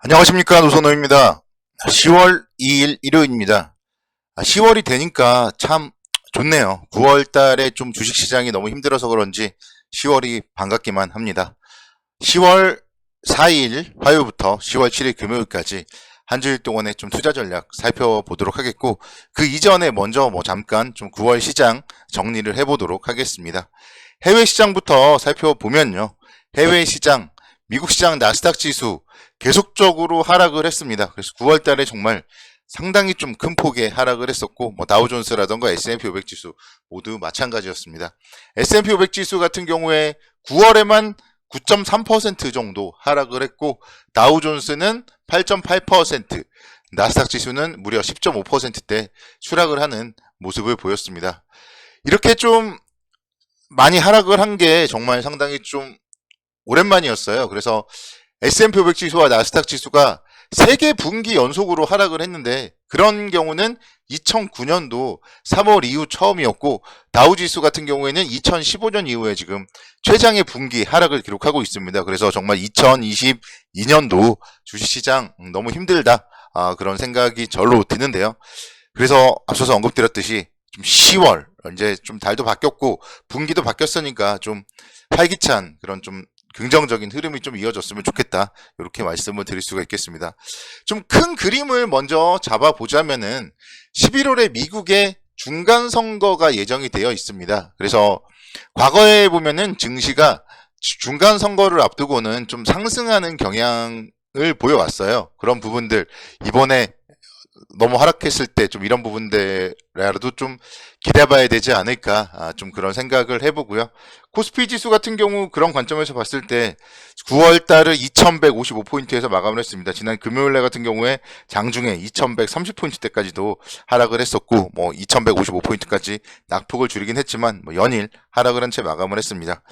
안녕하십니까, 노선호입니다. 10월 2일 일요일입니다. 10월이 되니까 참 좋네요. 9월 달에 좀 주식시장이 너무 힘들어서 그런지 10월이 반갑기만 합니다. 10월 4일 화요일부터 10월 7일 금요일까지 한 주일 동안의 좀 투자 전략 살펴보도록 하겠고, 그 이전에 먼저 잠깐 좀 9월 시장 정리를 해보도록 하겠습니다. 해외 시장부터 살펴보면요. 해외 시장, 미국 시장 나스닥 지수 계속적으로 하락을 했습니다. 그래서 9월 달에 정말 상당히 좀 큰 폭의 하락을 했었고, 다우존스라던가 S&P 500 지수 모두 마찬가지였습니다. S&P 500 지수 같은 경우에 9월에만 9.3% 정도 하락을 했고, 다우존스는 8.8%, 나스닥 지수는 무려 10.5%대 추락을 하는 모습을 보였습니다. 이렇게 좀 많이 하락을 한 게 정말 상당히 좀 오랜만이었어요. 그래서 S&P 500 지수와 나스닥 지수가 3개 분기 연속으로 하락을 했는데, 그런 경우는 2009년도 3월 이후 처음이었고, 다우지수 같은 경우에는 2015년 이후에 지금 최장의 분기 하락을 기록하고 있습니다. 그래서 정말 2022년도 주식시장 너무 힘들다, 그런 생각이 절로 드는데요. 그래서 앞서서 언급드렸듯이 좀 10월, 이제 좀 달도 바뀌었고 분기도 바뀌었으니까 좀 활기찬 그런 좀 긍정적인 흐름이 좀 이어졌으면 좋겠다, 이렇게 말씀을 드릴 수가 있겠습니다. 좀 큰 그림을 먼저 잡아보자면은 11월에 미국의 중간선거가 예정이 되어 있습니다. 그래서 과거에 보면은 증시가 중간선거를 앞두고는 좀 상승하는 경향을 보여왔어요. 그런 부분들 이번에 너무 하락했을 때 좀 이런 부분들이라도 좀 기대해봐야 되지 않을까, 좀 그런 생각을 해보고요. 코스피 지수 같은 경우 그런 관점에서 봤을 때 9월 달을 2155포인트에서 마감을 했습니다. 지난 금요일날 같은 경우에 장중에 2130포인트대까지도 하락을 했었고, 2155포인트까지 낙폭을 줄이긴 했지만 연일 하락을 한 채 마감을 했습니다.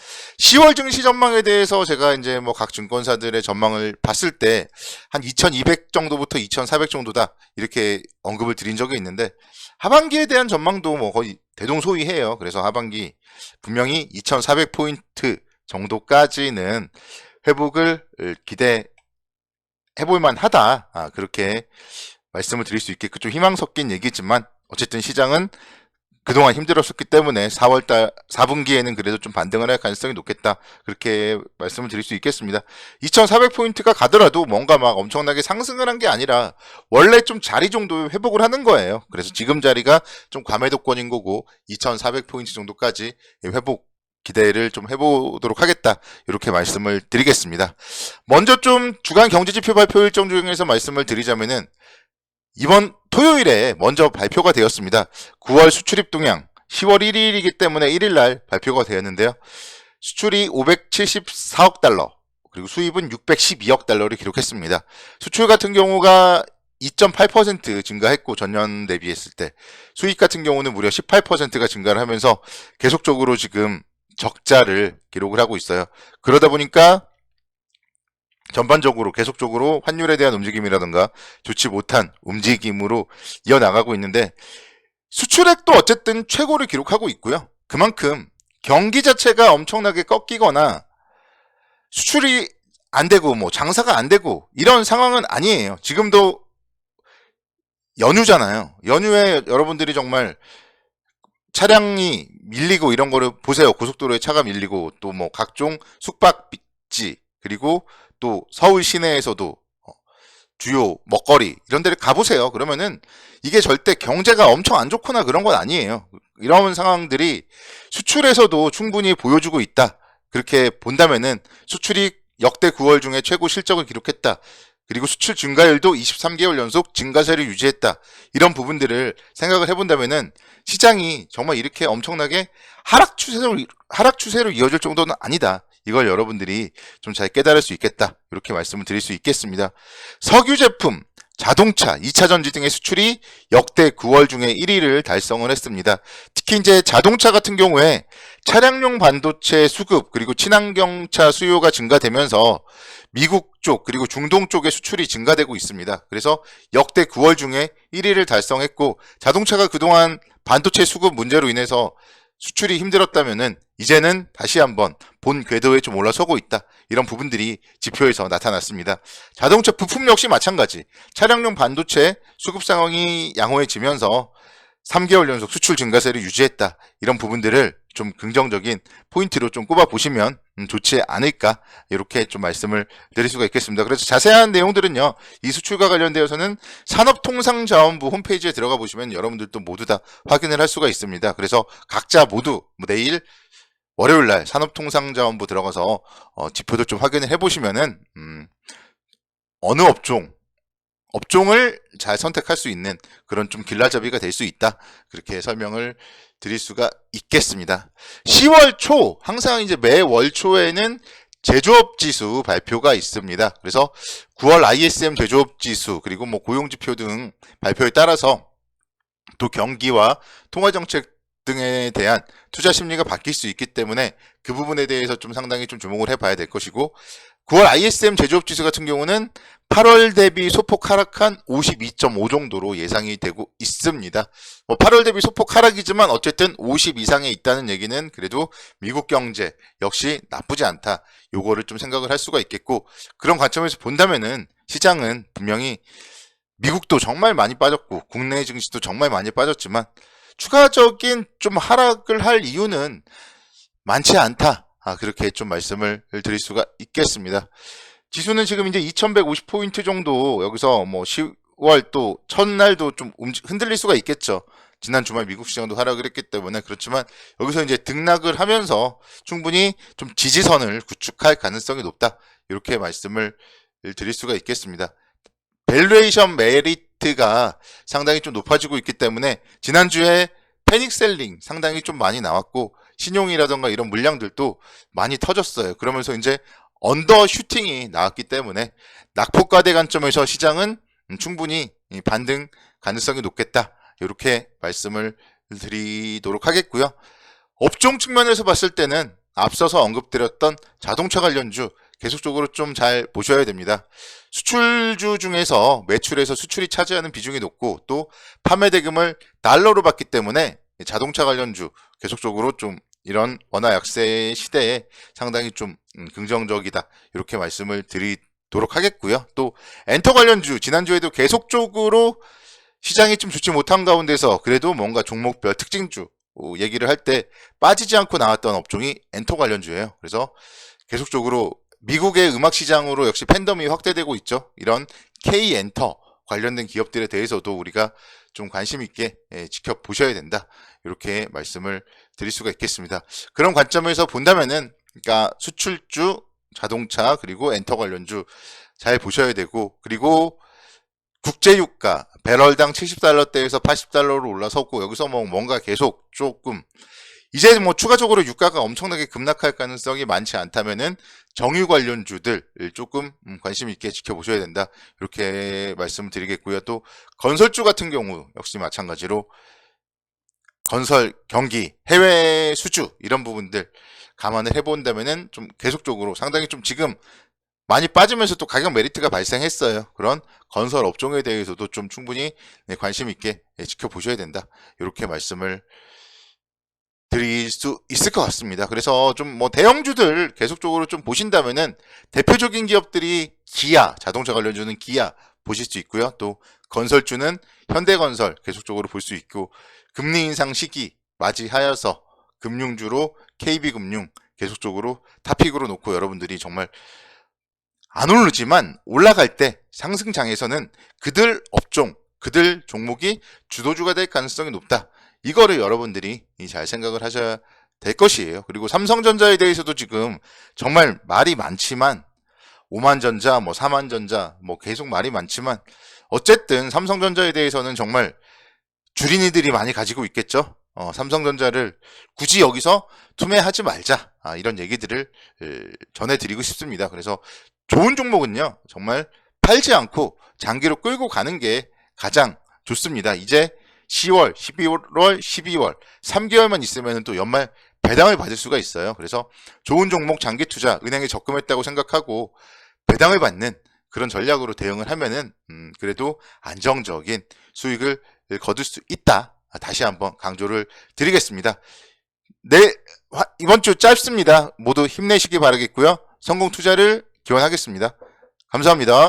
10월 증시 전망에 대해서 제가 이제 각 증권사들의 전망을 봤을 때 한 2200 정도부터 2400 정도다, 이렇게 언급을 드린 적이 있는데, 하반기에 대한 전망도 거의 대동소이해요. 그래서 하반기 분명히 2400포인트 정도까지는 회복을 기대해볼 만하다, 그렇게 말씀을 드릴 수 있겠고, 좀 희망 섞인 얘기지만 어쨌든 시장은 그동안 힘들었었기 때문에 4월달 4분기에는 그래도 좀 반등을 할 가능성이 높겠다, 그렇게 말씀을 드릴 수 있겠습니다. 2400포인트가 가더라도 뭔가 엄청나게 상승을 한 게 아니라 원래 좀 자리 정도 회복을 하는 거예요. 그래서 지금 자리가 좀 과매도권인 거고, 2400포인트 정도까지 회복 기대를 좀 해보도록 하겠다, 이렇게 말씀을 드리겠습니다. 먼저 좀 주간 경제지표 발표 일정 중에서 말씀을 드리자면은, 이번 토요일에 먼저 발표가 되었습니다. 9월 수출입 동향 10월 1일이기 때문에 1일날 발표가 되었는데요. 수출이 574억 달러, 그리고 수입은 612억 달러를 기록했습니다. 수출 같은 경우가 2.8% 증가했고, 전년 대비했을 때 수입 같은 경우는 무려 18%가 증가를 하면서 계속적으로 지금 적자를 기록을 하고 있어요. 그러다 보니까 전반적으로 계속적으로 환율에 대한 움직임이라든가 좋지 못한 움직임으로 이어나가고 있는데, 수출액도 어쨌든 최고를 기록하고 있고요. 그만큼 경기 자체가 엄청나게 꺾이거나 수출이 안 되고 장사가 안 되고 이런 상황은 아니에요. 지금도 연휴잖아요. 연휴에 여러분들이 정말 차량이 밀리고 이런 거를 보세요. 고속도로에 차가 밀리고, 또 각종 숙박지, 그리고 또 서울 시내에서도 주요 먹거리 이런 데를 가보세요. 그러면은 이게 절대 경제가 엄청 안 좋거나 그런 건 아니에요. 이런 상황들이 수출에서도 충분히 보여주고 있다, 그렇게 본다면은 수출이 역대 9월 중에 최고 실적을 기록했다, 그리고 수출 증가율도 23개월 연속 증가세를 유지했다, 이런 부분들을 생각을 해본다면은 시장이 정말 이렇게 엄청나게 하락 추세로 이어질 정도는 아니다, 이걸 여러분들이 좀 잘 깨달을 수 있겠다, 이렇게 말씀을 드릴 수 있겠습니다. 석유 제품, 자동차, 2차 전지 등의 수출이 역대 9월 중에 1위를 달성을 했습니다. 특히 이제 자동차 같은 경우에 차량용 반도체 수급, 그리고 친환경차 수요가 증가되면서 미국 쪽 그리고 중동 쪽의 수출이 증가되고 있습니다. 그래서 역대 9월 중에 1위를 달성했고, 자동차가 그동안 반도체 수급 문제로 인해서 수출이 힘들었다면은 이제는 다시 한번 본 궤도에 좀 올라서고 있다, 이런 부분들이 지표에서 나타났습니다. 자동차 부품 역시 마찬가지. 차량용 반도체 수급 상황이 양호해지면서 3개월 연속 수출 증가세를 유지했다. 이런 부분들을 좀 긍정적인 포인트로 좀 꼽아보시면 좋지 않을까, 이렇게 좀 말씀을 드릴 수가 있겠습니다. 그래서 자세한 내용들은요, 이 수출과 관련되어서는 산업통상자원부 홈페이지에 들어가 보시면 여러분들도 모두 다 확인을 할 수가 있습니다. 그래서 각자 모두 내일 월요일날 산업통상자원부 들어가서 지표도 좀 확인을 해보시면은 어느 업종을 잘 선택할 수 있는 그런 좀 길라잡이가 될 수 있다, 그렇게 설명을 드릴 수가 있겠습니다. 10월 초, 항상 이제 매월 초에는 제조업 지수 발표가 있습니다. 그래서 9월 ISM 제조업 지수, 그리고 뭐 고용지표 등 발표에 따라서 또 경기와 통화정책 등에 대한 투자 심리가 바뀔 수 있기 때문에 그 부분에 대해서 좀 상당히 좀 주목을 해봐야 될 것이고, 9월 ISM 제조업 지수 같은 경우는 8월 대비 소폭 하락한 52.5 정도로 예상이 되고 있습니다. 8월 대비 소폭 하락이지만 어쨌든 50 이상에 있다는 얘기는 그래도 미국 경제 역시 나쁘지 않다, 요거를 좀 생각을 할 수가 있겠고, 그런 관점에서 본다면은 시장은 분명히 미국도 정말 많이 빠졌고 국내 증시도 정말 많이 빠졌지만 추가적인 좀 하락을 할 이유는 많지 않다, 그렇게 좀 말씀을 드릴 수가 있겠습니다. 지수는 지금 이제 2150포인트 정도, 여기서 뭐 10월 또 첫날도 좀 흔들릴 수가 있겠죠. 지난 주말 미국 시장도 하락을 했기 때문에. 그렇지만 여기서 이제 등락을 하면서 충분히 좀 지지선을 구축할 가능성이 높다, 이렇게 말씀을 드릴 수가 있겠습니다. 밸류에이션 메리트가 상당히 좀 높아지고 있기 때문에 지난주에 패닉셀링 상당히 좀 많이 나왔고, 신용이라던가 이런 물량들도 많이 터졌어요. 그러면서 이제 언더슈팅이 나왔기 때문에 낙폭과대 관점에서 시장은 충분히 반등 가능성이 높겠다, 이렇게 말씀을 드리도록 하겠고요. 업종 측면에서 봤을 때는 앞서서 언급드렸던 자동차 관련주 계속적으로 좀 잘 보셔야 됩니다. 수출주 중에서 매출에서 수출이 차지하는 비중이 높고 또 판매 대금을 달러로 받기 때문에 자동차 관련주 계속적으로 좀 이런 원화 약세 시대에 상당히 좀 긍정적이다, 이렇게 말씀을 드리도록 하겠고요. 또 엔터 관련주 지난주에도 계속적으로 시장이 좀 좋지 못한 가운데서 그래도 뭔가 종목별 특징주 얘기를 할 때 빠지지 않고 나왔던 업종이 엔터 관련주예요. 그래서 계속적으로 미국의 음악 시장으로 역시 팬덤이 확대되고 있죠. 이런 K엔터 관련된 기업들에 대해서도 우리가 좀 관심 있게 지켜보셔야 된다, 이렇게 말씀을 드릴 수가 있겠습니다. 그런 관점에서 본다면은, 그러니까 수출주, 자동차, 그리고 엔터 관련주 잘 보셔야 되고, 그리고 국제유가 배럴당 70달러대에서 80달러로 올라섰고, 여기서 뭐 뭔가 계속 조금 이제 뭐 추가적으로 유가가 엄청나게 급락할 가능성이 많지 않다면은 정유 관련주들 조금 관심 있게 지켜보셔야 된다, 이렇게 말씀드리겠고요. 또 건설주 같은 경우 역시 마찬가지로 건설, 경기, 해외 수주 이런 부분들 감안을 해본다면은 좀 계속적으로 상당히 좀 지금 많이 빠지면서 또 가격 메리트가 발생했어요. 그런 건설 업종에 대해서도 좀 충분히 관심 있게 지켜보셔야 된다, 이렇게 말씀을 드릴 수 있을 것 같습니다. 그래서 좀 뭐 대형주들 계속적으로 좀 보신다면은 대표적인 기업들이 기아, 자동차 관련주는 기아 보실 수 있고요. 또 건설주는 현대건설 계속적으로 볼 수 있고, 금리 인상 시기 맞이하여서 금융주로 KB금융 계속적으로 탑픽으로 놓고 여러분들이 정말 안 오르지만 올라갈 때 상승장에서는 그들 업종, 그들 종목이 주도주가 될 가능성이 높다, 이거를 여러분들이 잘 생각을 하셔야 될 것이에요. 그리고 삼성전자에 대해서도 지금 정말 말이 많지만 5만전자, 뭐 4만전자, 뭐 계속 말이 많지만 어쨌든 삼성전자에 대해서는 정말 주린이들이 많이 가지고 있겠죠. 삼성전자를 굳이 여기서 투매하지 말자, 이런 얘기들을 전해드리고 싶습니다. 그래서 좋은 종목은요, 정말 팔지 않고 장기로 끌고 가는 게 가장 좋습니다. 이제 10월, 11월, 12월 3개월만 있으면 또 연말 배당을 받을 수가 있어요. 그래서 좋은 종목 장기 투자, 은행에 적금했다고 생각하고 배당을 받는 그런 전략으로 대응을 하면은 그래도 안정적인 수익을 거둘 수 있다, 다시 한번 강조를 드리겠습니다. 네, 이번 주 짧습니다. 모두 힘내시기 바라겠고요. 성공 투자를 기원하겠습니다. 감사합니다.